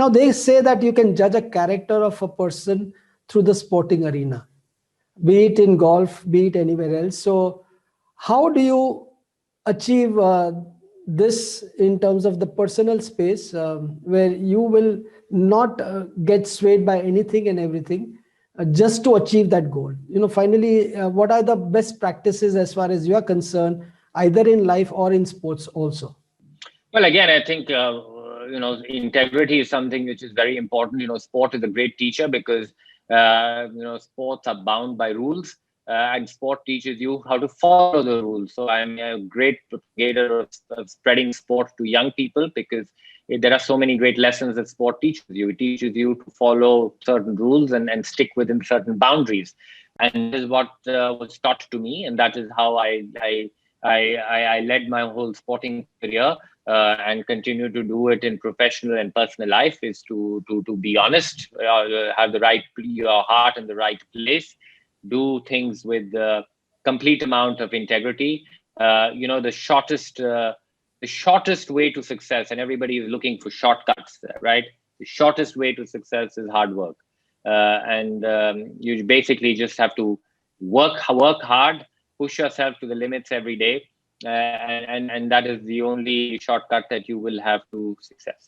Now, they say that you can judge a character of a person through the sporting arena, be it in golf, be it anywhere else. So how do you achieve this in terms of the personal space, where you will not get swayed by anything and everything, just to achieve that goal? Finally, what are the best practices as far as you are concerned, either in life or in sports also? Well, again, I think, integrity is something which is very important. Sport is a great teacher because, sports are bound by rules, and sport teaches you how to follow the rules. So I'm a great propagator of spreading sport to young people because there are so many great lessons that sport teaches you. It teaches you to follow certain rules and stick within certain boundaries. And this is what was taught to me. And that is how I led my whole sporting career. And continue to do it in professional and personal life, is to be honest, have your heart in the right place, do things with complete amount of integrity. The shortest way to success, and everybody is looking for shortcuts, right? The shortest way to success is hard work, and you basically just have to work hard, push yourself to the limits every day. And that is the only shortcut that you will have to success.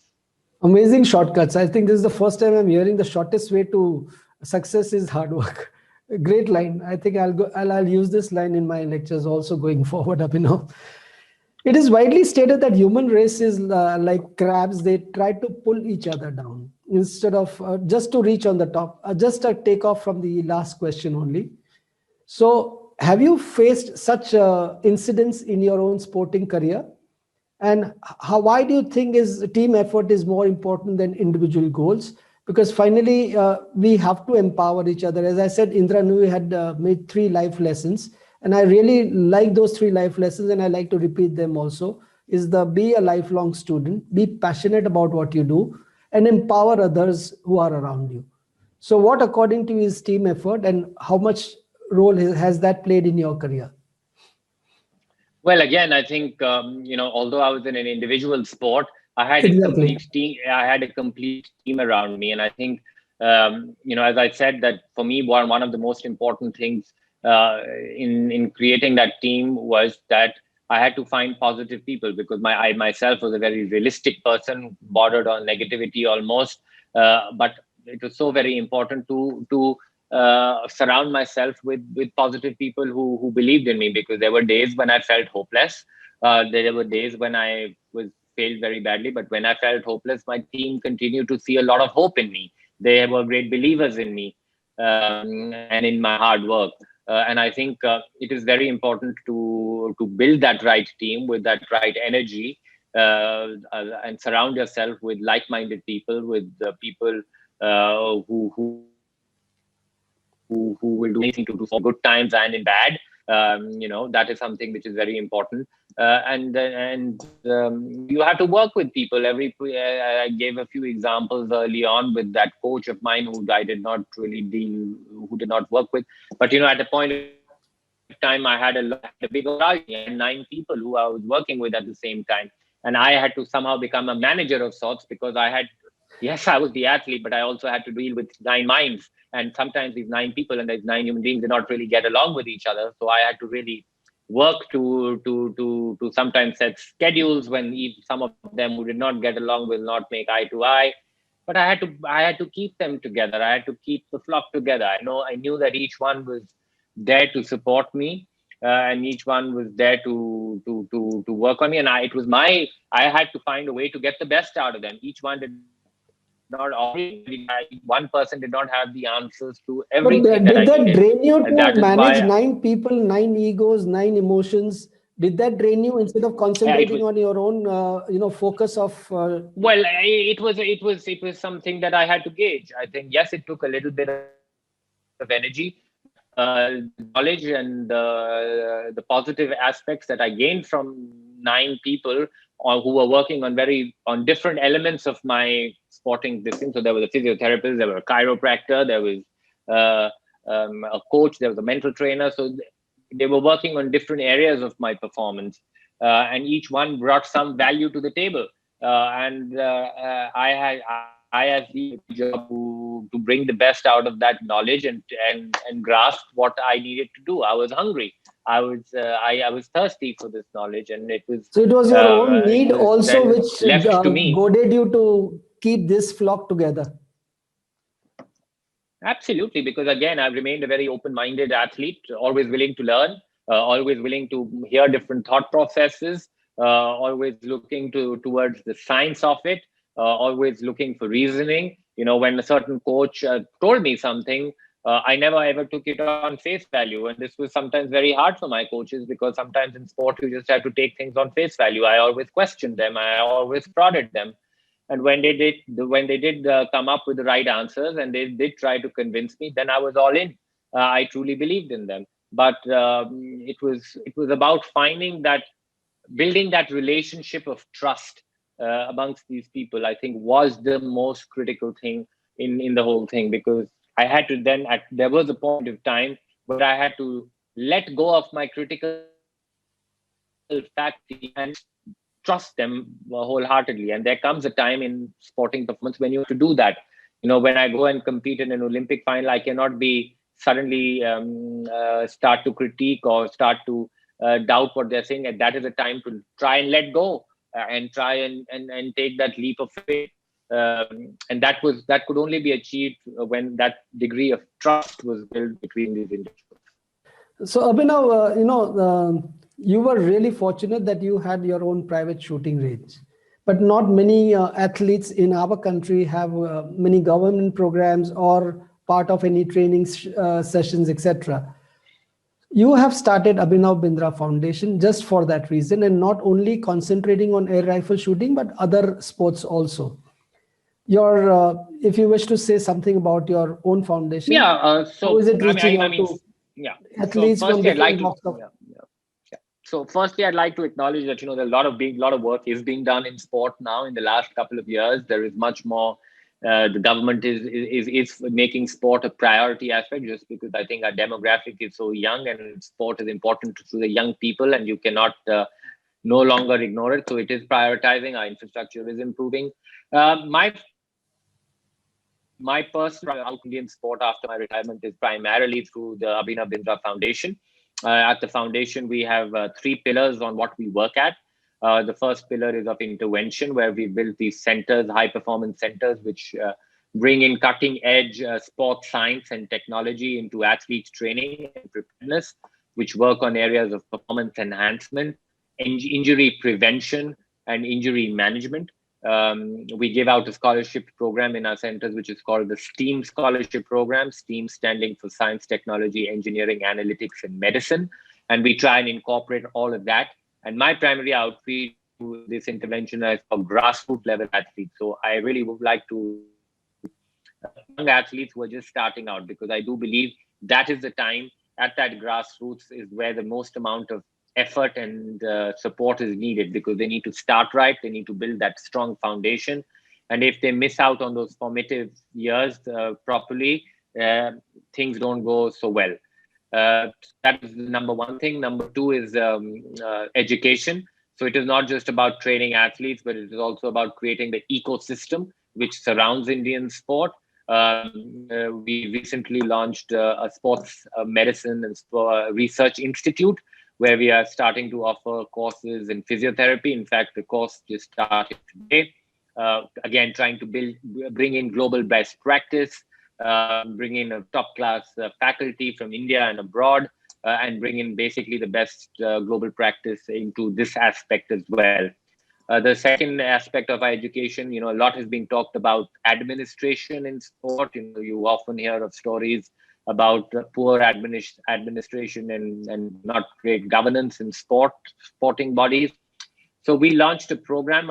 Amazing shortcuts. I think this is the first time I'm hearing the shortest way to success is hard work. Great line. I think I'll use this line in my lectures also going forward, Abhinav. It is widely stated that human race is like crabs. They try to pull each other down instead of just to reach on the top. Just a take off from the last question only. So have you faced such incidents in your own sporting career? And why do you think team effort is more important than individual goals? Because finally, we have to empower each other. As I said, Indra Nui had made 3 life lessons. And I really like those 3 life lessons, and I like to repeat them also, is be a lifelong student, be passionate about what you do, and empower others who are around you. So what, according to you, is team effort, and how much role has that played in your career? Well, again, I think, although I was in an individual sport, I had a complete team. I had a complete team around me. And I think, as I said, that for me, one of the most important things in creating that team was that I had to find positive people, because I myself was a very realistic person, bordered on negativity almost. But it was so very important to surround myself with positive people who believed in me, because there were days when I felt hopeless. There were days when I failed very badly, but when I felt hopeless, my team continued to see a lot of hope in me. They were great believers in me, and in my hard work. And I think it is very important to build that right team with that right energy, and surround yourself with like-minded people, with people who will do anything to for good times and in bad. That is something which is very important. And you have to work with people. I gave a few examples early on with that coach of mine who I did not really who did not work with. But at the point of time, I had a big hierarchy and 9 people who I was working with at the same time, and I had to somehow become a manager of sorts, because yes, I was the athlete, but I also had to deal with 9 minds. And sometimes these 9 people and these 9 human beings did not really get along with each other. So I had to really work to sometimes set schedules when some of them who did not get along will not make eye to eye. But I had to keep them together. I had to keep the flock together. I knew that each one was there to support me, and each one was there to work on me. And I had to find a way to get the best out of them. Each one did not one person did not have the answers to everything. But did that drain you to manage 9 people, 9 egos, 9 emotions? Did that drain you instead of concentrating on your own, focus of? Well, it was something that I had to gauge. I think, yes, it took a little bit of energy, but knowledge and the positive aspects that I gained from 9 people who were working on different elements of my sporting distance. So there was a physiotherapist, there was a chiropractor, there was a coach, there was a mental trainer. So they were working on different areas of my performance, and each one brought some value to the table. And I I, as the job to bring the best out of that knowledge and grasp what I needed to do. I was hungry. I was thirsty for this knowledge, and So it was your own it need was also then which left to me. goaded you to keep this flock together. Absolutely, because again, I've remained a very open-minded athlete, always willing to learn, always willing to hear different thought processes, always looking towards the science of it, always looking for reasoning. When a certain coach told me something, I never ever took it on face value, and this was sometimes very hard for my coaches because sometimes in sport you just have to take things on face value. I always questioned them, I always prodded them, and when they did come up with the right answers and they did try to convince me, then I was all in. I truly believed in them, but it was about finding that, building that relationship of trust amongst these people. I think was the most critical thing in the whole thing, because I had to then there was a point of time where I had to let go of my critical faculty and trust them wholeheartedly. And there comes a time in sporting performance when you have to do that. When I go and compete in an Olympic final, I cannot be suddenly start to critique or start to doubt what they're saying. And that is a time to try and let go and try and take that leap of faith. And that could only be achieved when that degree of trust was built between these individuals. So Abhinav, you were really fortunate that you had your own private shooting range, but not many athletes in our country have many government programs or part of any training sessions, etc. You have started Abhinav Bindra Foundation just for that reason, and not only concentrating on air rifle shooting, but other sports also. If you wish to say something about your own foundation, Yeah. how is So it reaching I out mean, to yeah. So athletes from firstly, I'd like different to. walks of? Yeah, yeah. Yeah. So firstly, I'd like to acknowledge that there are a lot of work is being done in sport now. In the last couple of years, there is much more. The government is making sport a priority aspect, just because I think our demographic is so young and sport is important to the young people, and you cannot no longer ignore it. So it is prioritizing. Our infrastructure is improving. My personal out Indian sport after my retirement is primarily through the Abhinav Bindra Foundation. At the foundation, we have three pillars on what we work at. The first pillar is of intervention, where we build these centers, high performance centers, which bring in cutting edge sports science and technology into athletes training and preparedness, which work on areas of performance enhancement, injury prevention, and injury management. We give out a scholarship program in our centers, which is called the STEAM Scholarship Program, STEAM standing for Science, Technology, Engineering, Analytics, and Medicine. And we try and incorporate all of that. And my primary outreach to this intervention is for grassroots level athletes. So I really would like to young athletes who are just starting out, because I do believe that is the time at that grassroots is where the most amount of effort and support is needed, because they need to start right, they need to build that strong foundation, and if they miss out on those formative years properly, uh, things don't go so well. That is the number one thing. Number two is education. So it is not just about training athletes, but it is also about creating the ecosystem which surrounds Indian sport. We recently launched a sports medicine and research institute, where we are starting to offer courses in physiotherapy. In fact, the course just started today. Again, trying to bring in global best practice, bring in a top class faculty from India and abroad, and bring in basically the best global practice into this aspect as well. The second aspect of our education, a lot has been talked about administration in sport. You often hear of stories about poor administration and not great governance in sporting bodies. So we launched a program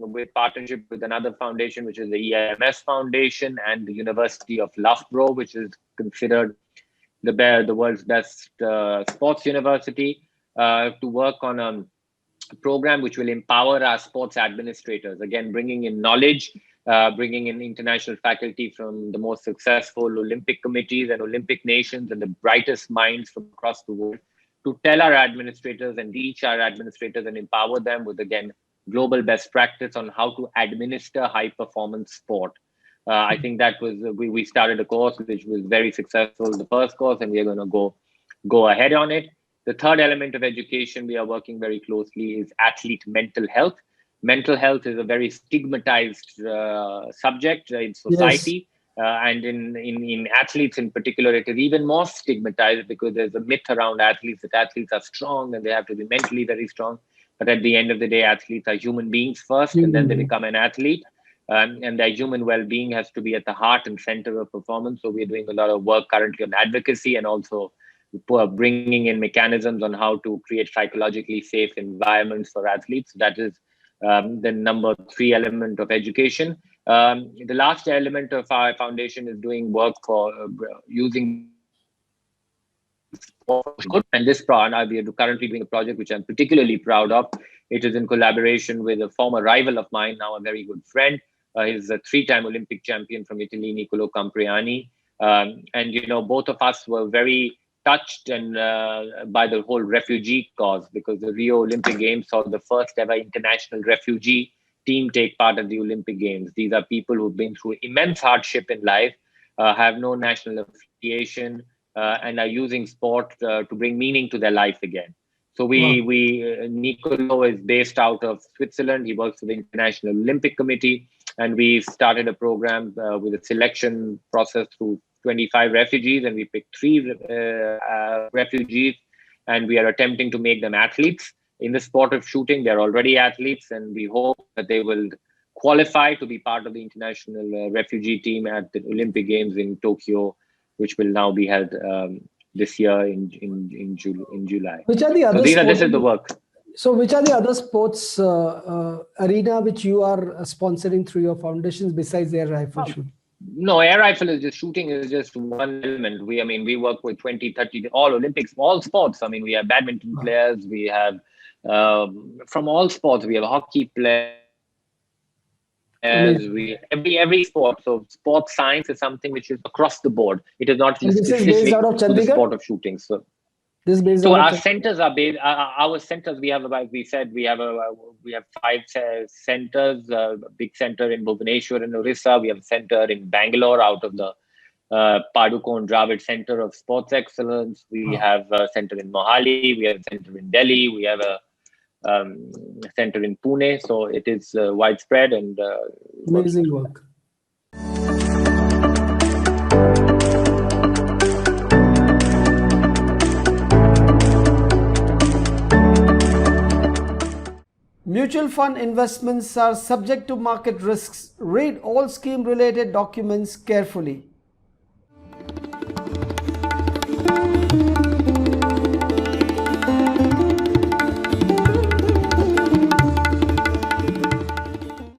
with partnership with another foundation, which is the EMS Foundation, and the University of Loughborough, which is considered the world's best sports university, to work on a program which will empower our sports administrators, again bringing in knowledge, bringing in international faculty from the most successful Olympic committees and Olympic nations and the brightest minds from across the world, to tell our administrators and teach our administrators and empower them with, again, global best practice on how to administer high performance sport. I think that was we started a course which was very successful, the first course, and we are going to go ahead on it. The third element of education we are working very closely is athlete mental health. Mental health is a very stigmatized subject in Yes. society, and in athletes in particular, it is even more stigmatized because there's a myth around athletes that athletes are strong and they have to be mentally very strong. But at the end of the day, athletes are human beings first, and then they Human become an athlete. And their human well-being has to be at the heart and center of performance. So we're doing a lot of work currently on advocacy and also bringing in mechanisms on how to create psychologically safe environments for athletes. That is the number 3 element of education. The last element of our foundation is doing work for using sport. And we are currently doing a project which I'm particularly proud of. It is in collaboration with a former rival of mine, now a very good friend. He's a 3-time Olympic champion from Italy, Niccolò Campriani. And, both of us were very touched and by the whole refugee cause, because the Rio Olympic Games saw the first ever international refugee team take part at the Olympic Games. These are people who've been through immense hardship in life, have no national affiliation, and are using sport to bring meaning to their life again. So Niccolò is based out of Switzerland. He works with the International Olympic Committee, and we started a program with a selection process through 25 refugees, and we picked 3 refugees, and we are attempting to make them athletes in the sport of shooting. They're already athletes, and we hope that they will qualify to be part of the international refugee team at the Olympic Games in Tokyo, which will now be held this year in July. Which are the other this is the work. So which are the other sports arena which you are sponsoring through your foundations besides air rifle shooting? No, air rifle is just shooting is just one element. We work with 20, 30, all Olympics, all sports. We have badminton players, we have from all sports, we have hockey players, every sport. So sports science is something which is across the board. It is not just specific to the sport of shooting. So our centers are based. Our centers, we have 5 centers. A big center in Bhubaneswar in Orissa. We have a center in Bangalore out of the Padukone Dravid Center of Sports Excellence. We have a center in Mohali. We have a center in Delhi. We have a center in Pune. So it is widespread and amazing work. Mutual fund investments are subject to market risks. Read all scheme-related documents carefully.